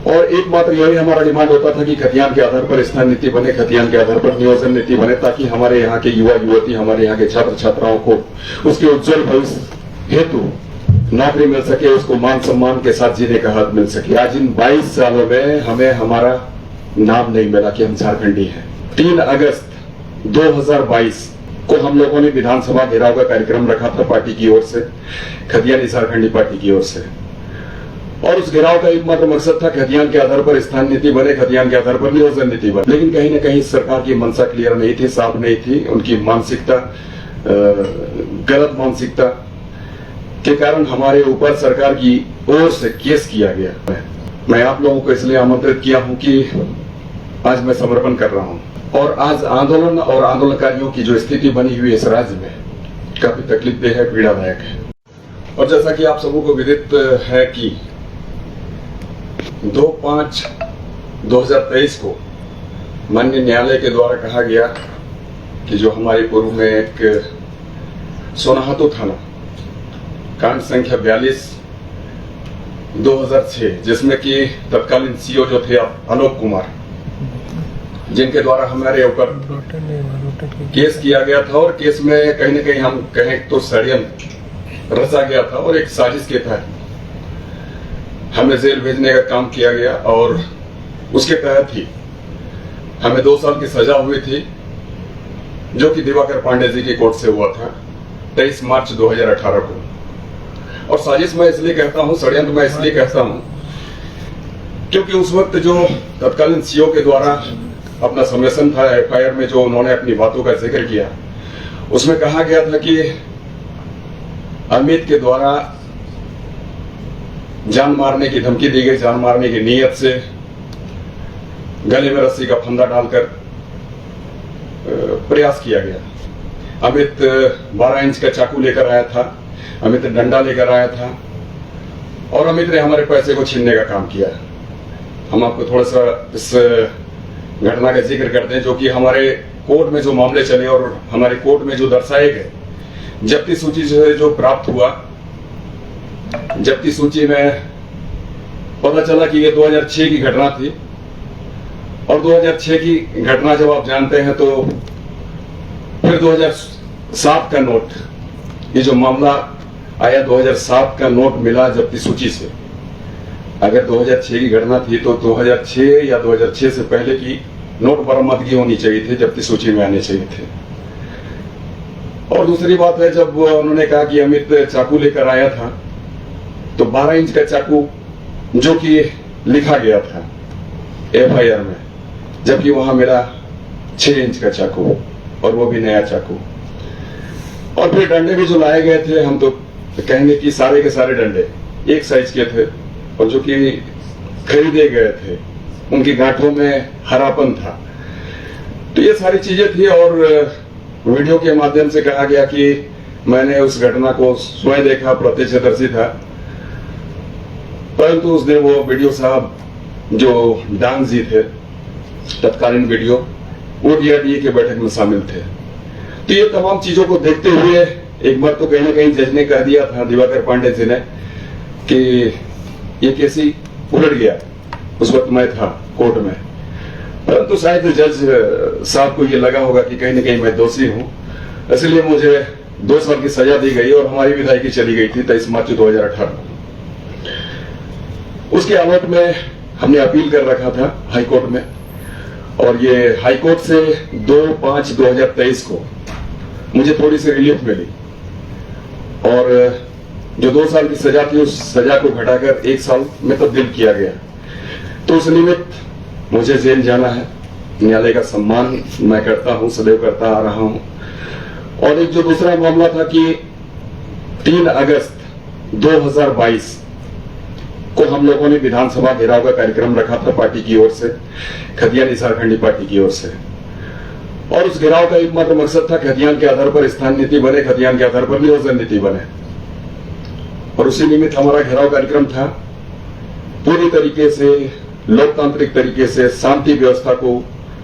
और एकमात्र यही हमारा डिमांड होता था कि खतियान के आधार पर स्थान नीति बने, खतियान के आधार पर नियोजन नीति बने, ताकि हमारे यहाँ के युवा युवती, हमारे यहाँ के छात्र छात्राओं को उसके उज्जवल भविष्य हेतु नौकरी मिल सके, उसको मान सम्मान के साथ जीने का हक मिल सके। आज इन 22 सालों में हमें हमारा नाम नहीं मिला कि हम झारखंडी हैं। 3 अगस्त 2022 को हम लोगों ने विधानसभा घेराव का कार्यक्रम रखा था पार्टी की ओर से, खतियानी झारखंडी पार्टी की ओर से, और उस घेराव का एकमात्र मकसद था खतियान के आधार पर स्थान नीति बने, खतियान के आधार पर नियोजन नीति बने। लेकिन कहीं न कहीं सरकार की मंशा क्लियर नहीं थी, साफ नहीं थी। उनकी मानसिकता गलत मानसिकता के कारण हमारे ऊपर सरकार की ओर से केस किया गया। मैं आप लोगों को इसलिए आमंत्रित किया हूं कि आज मैं समर्पण कर रहा हूं, और आज आंदोलन और आंदोलनकारियों की जो स्थिति बनी हुई है इस राज्य में काफी तकलीफदेह है, पीड़ादायक है। और जैसा कि आप सबों को विदित है कि 2/5/2023 को माननीय न्यायालय के द्वारा कहा गया कि जो हमारे पूर्व में एक सोनाहातू थाना कांड संख्या 42/2006, जिसमें कि तत्कालीन सीओ जो थे आलोक कुमार, जिनके द्वारा हमारे ऊपर केस किया गया था, और केस में कहीं न कहीं हम कहें तो षड्यंत्र रचा गया था और एक साजिश के तहत हमें जेल भेजने का काम किया गया। और उसके तहत ही हमें 2 साल की सजा हुई थी, जो कि दिवाकर पांडे जी की कोर्ट से हुआ था 23 मार्च 2018 को। और साजिश मैं इसलिए कहता हूं, षड्यंत्र मैं इसलिए कहता हूं, क्योंकि उस वक्त जो तत्कालीन सीओ के द्वारा अपना सबमिशन था एफआईआर में, जो उन्होंने अपनी बातों का जिक्र किया, उसमें कहा गया था कि अमित के द्वारा जान मारने की धमकी दी गई, जान मारने की नीयत से गले में रस्सी का फंदा डालकर प्रयास किया गया। अमित 12 इंच का चाकू लेकर आया था, अमित डंडा लेकर आया था, और अमित ने हमारे पैसे को छीनने का काम किया। हम आपको थोड़ा सा इस घटना का जिक्र करते हैं, जो कि हमारे कोर्ट में जो मामले चले और हमारे कोर्ट में जो दर्शाए गए, जब्ती सूची से जो प्राप्त हुआ, जब्ती सूची में पता चला कि ये 2006 की घटना थी। और 2006 की घटना जब आप जानते हैं तो फिर 2007 का नोट, ये जो मामला आया 2007 का नोट मिला जब्ती सूची से। अगर 2006 की घटना थी तो 2006 या 2006 से पहले की नोट बरामदगी होनी चाहिए थी, जब्ती सूची में आने चाहिए थे। और दूसरी बात है, जब उन्होंने कहा कि अमित चाकू लेकर आया था, तो 12 इंच का चाकू जो कि लिखा गया था एफआईआर में, जबकि वहां मिला 6 इंच का चाकू, और वो भी नया चाकू। और फिर डंडे भी जो लाए गए थे, हम तो कहेंगे कि सारे के सारे डंडे एक साइज के थे, और जो कि खरीदे गए थे, उनकी गांठों में हरापन था। तो ये सारी चीजें थी। और वीडियो के माध्यम से कहा गया कि मैंने उस घटना को स्वयं देखा, प्रत्यक्षदर्शी था, परंतु उस दिन वो वीडियो साहब जो डांग जी थे, तत्कालीन वीडियो, वो डीआरडीए के बैठक में शामिल थे। तो ये तमाम चीजों को देखते हुए एक बार तो कहीं ना कहीं जज ने कह दिया था, दिवाकर पांडे जी ने, कि ये केस ही उलट गया। उस वक्त मैं था कोर्ट में, परंतु शायद जज साहब को ये लगा होगा कि कहीं ना कहीं मैं दोषी हूं, इसलिए मुझे 2 साल की सजा दी गई और हमारी विधायकी चली गई थी 23 मार्च 2018। उसके आलोक में हमने अपील कर रखा था हाई कोर्ट में, और ये हाई कोर्ट से 2/5/2023 को मुझे थोड़ी सी रिलीफ मिली, और जो 2 साल की सजा थी उस सजा को घटाकर 1 साल में तब्दील किया गया। तो उस निमित्त मुझे जेल जाना है। न्यायालय का सम्मान मैं करता हूं, सदैव करता आ रहा हूं। और एक जो दूसरा मामला था कि 3 अगस्त 2022 को हम लोगों ने विधानसभा घेराव का कार्यक्रम रखा था पार्टी की ओर से, खतियानी झारखंडी पार्टी की ओर से। और उस घेराव का एकमात्र मकसद था खतियान के आधार पर स्थान नीति बने, खतियान के आधार पर नियोजन नीति बने। और उसी निमित्त हमारा घेराव कार्यक्रम था। पूरी तरीके से लोकतांत्रिक तरीके से शांति व्यवस्था को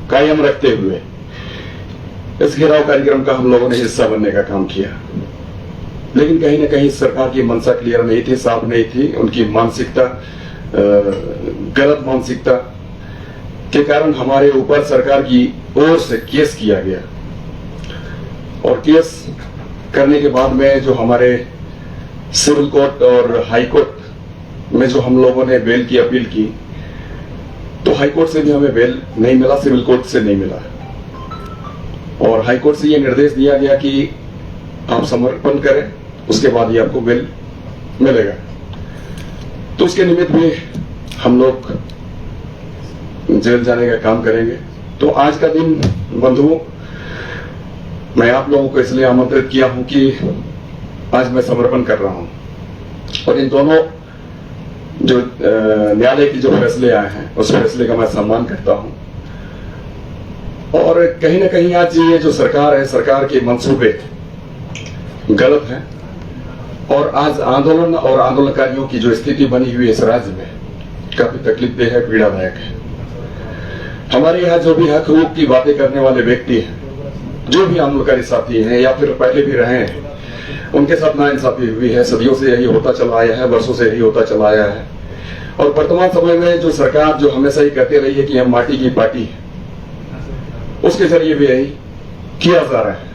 कायम रखते हुए इस घेराव कार्यक्रम का हम लोगों ने हिस्सा बनने का काम किया। लेकिन कहीं ना कहीं सरकार की मंशा क्लियर नहीं थी, साफ नहीं थी। उनकी मानसिकता गलत मानसिकता के कारण हमारे ऊपर सरकार की ओर से केस किया गया, और केस करने के बाद में जो हमारे सिविल कोर्ट और हाई कोर्ट में जो हम लोगों ने बेल की अपील की, तो हाई कोर्ट से भी हमें बेल नहीं मिला, सिविल कोर्ट से नहीं मिला, और हाई कोर्ट से यह निर्देश दिया गया कि आप समर्पण करें, उसके बाद ही आपको बेल मिलेगा। तो उसके निमित्त भी हम लोग जेल जाने का काम करेंगे। तो आज का दिन बंधुओं, मैं आप लोगों को इसलिए आमंत्रित किया हूं कि आज मैं समर्पण कर रहा हूं, और इन दोनों जो न्यायालय की जो फैसले आए हैं उस फैसले का मैं सम्मान करता हूं। और कहीं ना कहीं आज ये जो सरकार है, सरकार के मंसूबे गलत है, और आज आंदोलन और आंदोलनकारियों की जो स्थिति बनी हुई है इस राज्य में काफी तकलीफदेह है, पीड़ादायक है। हमारे यहाँ जो भी हक हकूक की बातें करने वाले व्यक्ति हैं, जो भी आंदोलनकारी साथी हैं या फिर पहले भी रहे हैं, उनके साथ नाइंसाफी हुई है। सदियों से यही होता चला आया है, वर्षों से यही होता चला आया है, और वर्तमान समय में जो सरकार जो हमेशा ही कहते रही है कि हम माटी की पार्टी है, उसके जरिए भी यही किया जा रहा है।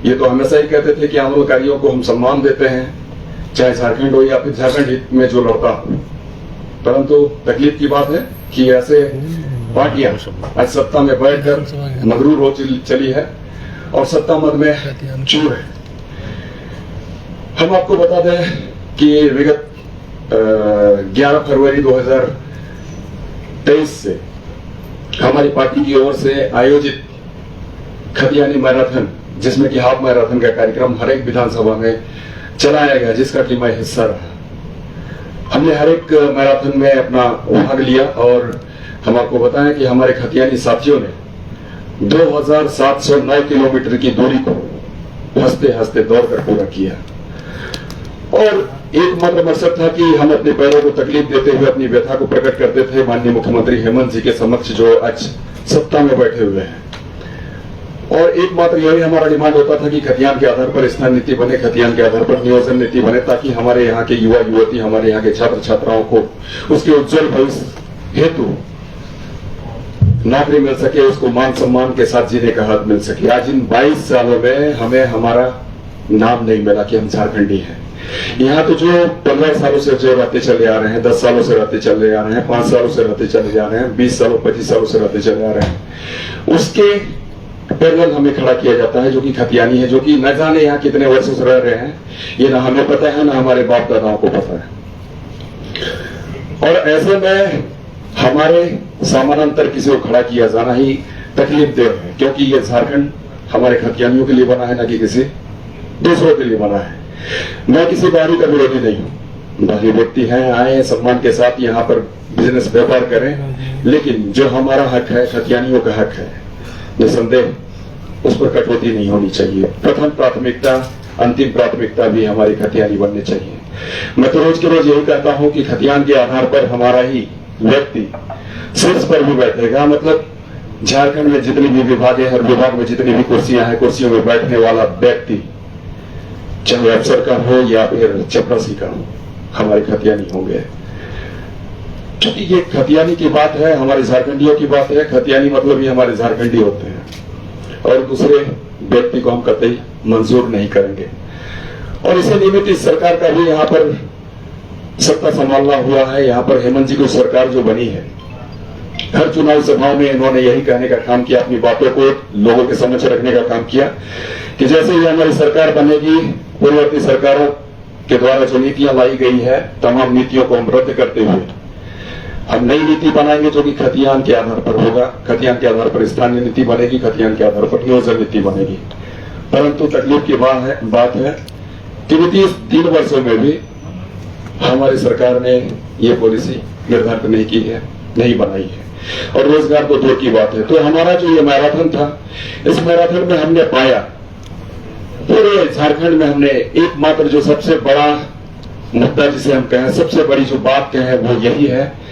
ये तो हमेशा ही कहते थे कि आंदोलनकारियों को हम सम्मान देते हैं, चाहे झारखंड हो या फिर झारखंड हित में जो लड़ता हो, परंतु तकलीफ की बात है कि ऐसे पार्टियां आज सत्ता में बैठकर मगरूर हो चली है और सत्ता मद में चूर है। हम आपको बता दें कि विगत 11 फरवरी 2023 से हमारी पार्टी की ओर से आयोजित खतियानी मैराथन, जिसमें कि हाफ मैराथन का कार्यक्रम हर एक विधानसभा में चलाया गया, जिसका कि मैं हिस्सा रहा। हमने हर एक मैराथन में अपना भाग लिया, और हम आपको बताएं कि हमारे खतियानी साथियों ने 2709 किलोमीटर की दूरी को हंसते हंसते दौड़कर पूरा किया, और एकमात्र मकसद था कि हम अपने पैरों को तकलीफ देते हुए अपनी व्यथा को प्रकट करते थे माननीय मुख्यमंत्री हेमंत जी के समक्ष, जो आज सत्ता में बैठे हुए हैं। और एकमात्र यही हमारा डिमांड होता था कि खतियान के आधार पर स्थान नीति बने, खतियान के आधार पर नियोजन नीति बने, ताकि हमारे यहाँ के युवा युवती, हमारे यहाँ के छात्र छात्राओं को उसके उज्जवल भविष्य हेतु नौकरी मिल सके, उसको मान सम्मान के साथ जीने का हक मिल सके। आज इन 22 सालों में हमें हमारा नाम नहीं मिला कि हम झारखंडी हैं। यहाँ तो जो 15 सालों से जो रहते चले आ रहे हैं, 10 सालों से रहते चले आ रहे हैं, 5 सालों से रहते चले जा रहे हैं, 20 सालों 25 सालों से रहते चले आ रहे हैं, उसके पैरेलल हमें खड़ा किया जाता है, जो कि खतियानी है, जो कि न जाने यहाँ कितने वर्षों से रह रहे हैं, ये ना हमें पता है ना हमारे बाप दादाओं को पता है। और ऐसे में हमारे समानांतर किसी को खड़ा किया जाना ही तकलीफ देह है, क्योंकि ये झारखंड हमारे खतियानियों के लिए बना है, ना कि किसी दूसरों के लिए बना है। मैं किसी बाहरी का विरोधी नहीं हूँ, बाहरी व्यक्ति हैं, आए सम्मान के साथ यहाँ पर बिजनेस व्यापार करें, लेकिन जो हमारा हक है, खतियानियों का हक है, निसंदेह उस पर कटौती नहीं होनी चाहिए। प्रथम प्राथमिकता, अंतिम प्राथमिकता भी हमारी खतियानी बननी चाहिए। मैं तो रोज के रोज यही कहता हूं कि खतियान के आधार पर हमारा ही व्यक्ति शीर्ष पर भी बैठेगा, मतलब झारखंड में जितनी भी विभाग है, हर विभाग में जितनी भी कुर्सियां हैं, कुर्सियों में बैठने वाला व्यक्ति चाहे अफसर का हो या फिर चपरासी का हो, हमारे खतियानी होंगे। क्योंकि ये खतियानी की बात है, हमारे झारखंडियों की बात है। खतियानी मतलब ये हमारे झारखंडी होते हैं, और दूसरे व्यक्ति को हम कतई मंजूर नहीं करेंगे। और इसे निमित्त इस सरकार का भी यहाँ पर सत्ता संभालना हुआ है। यहाँ पर हेमंत जी की सरकार जो बनी है, हर चुनाव सभाओं में इन्होंने यही कहने का काम किया, अपनी बातों को लोगों के समक्ष रखने का काम किया कि जैसे ही हमारी सरकार बनेगी, पूर्ववर्ती सरकारों के द्वारा जो नीतियां लाई गई है, तमाम नीतियों को हम रद्द करते हुए हम नई नीति बनाएंगे, जो कि खतियान के आधार पर होगा। खतियान के आधार पर स्थानीय नीति बनेगी, खतियान के आधार पर नियोजन नीति बनेगी। परंतु तकलीफ की बात है कि बीते 3 वर्षों में भी हमारी सरकार ने ये पॉलिसी निर्धारित नहीं की है, नहीं बनाई है, और रोजगार तो दूर की बात है। तो हमारा जो ये मैराथन था, इस मैराथन में हमने पाया, पूरे झारखंड में हमने एकमात्र जो सबसे बड़ा मुद्दा जिसे हम कहें, सबसे बड़ी जो बात कहें, वो यही है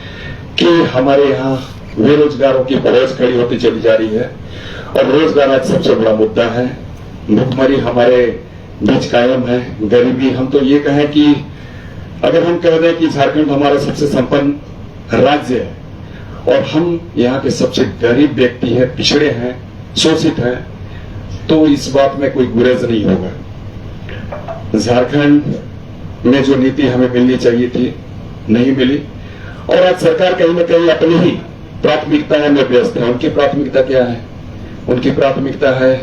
कि हमारे यहाँ बेरोजगारों की फौज खड़ी होती चली जा रही है, और रोजगार आज सबसे बड़ा मुद्दा है। भुखमरी हमारे बीच कायम है, गरीबी, हम तो ये कहें कि अगर हम कह दें कि झारखंड हमारा सबसे संपन्न राज्य है और हम यहाँ के सबसे गरीब व्यक्ति हैं, पिछड़े हैं, शोषित हैं, तो इस बात में कोई गुरेज नहीं होगा। झारखंड में जो नीति हमें मिलनी चाहिए थी नहीं मिली, और आज सरकार कहीं ना कहीं अपनी ही प्राथमिकताओं में व्यस्त है। उनकी प्राथमिकता क्या है? उनकी प्राथमिकता है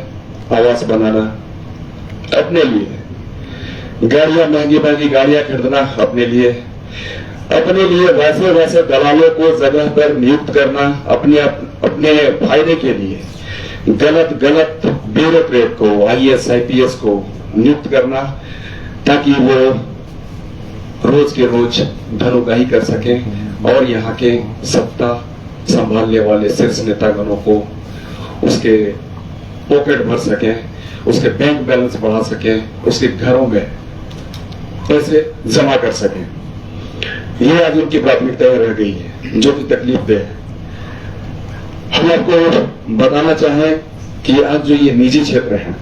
आवास बनाना अपने लिए, गाड़ियां, महंगी महंगी गाड़ियां खरीदना अपने लिए वैसे दलालों को जगह पर नियुक्त करना अपने फायदे के लिए, गलत ब्यूरोक्रेट को, IAS IPS को नियुक्त करना ताकि वो रोज के रोज धनोगाही कर सके और यहाँ के सत्ता संभालने वाले शीर्ष नेतागणों को उसके पॉकेट भर सके, उसके बैंक बैलेंस बढ़ा सके, उसके घरों में पैसे जमा कर सके। ये आज उनकी प्राथमिकताएं रह गई है, जो कि तकलीफ दे है। हम आपको बताना चाहें कि आज जो ये निजी क्षेत्र है,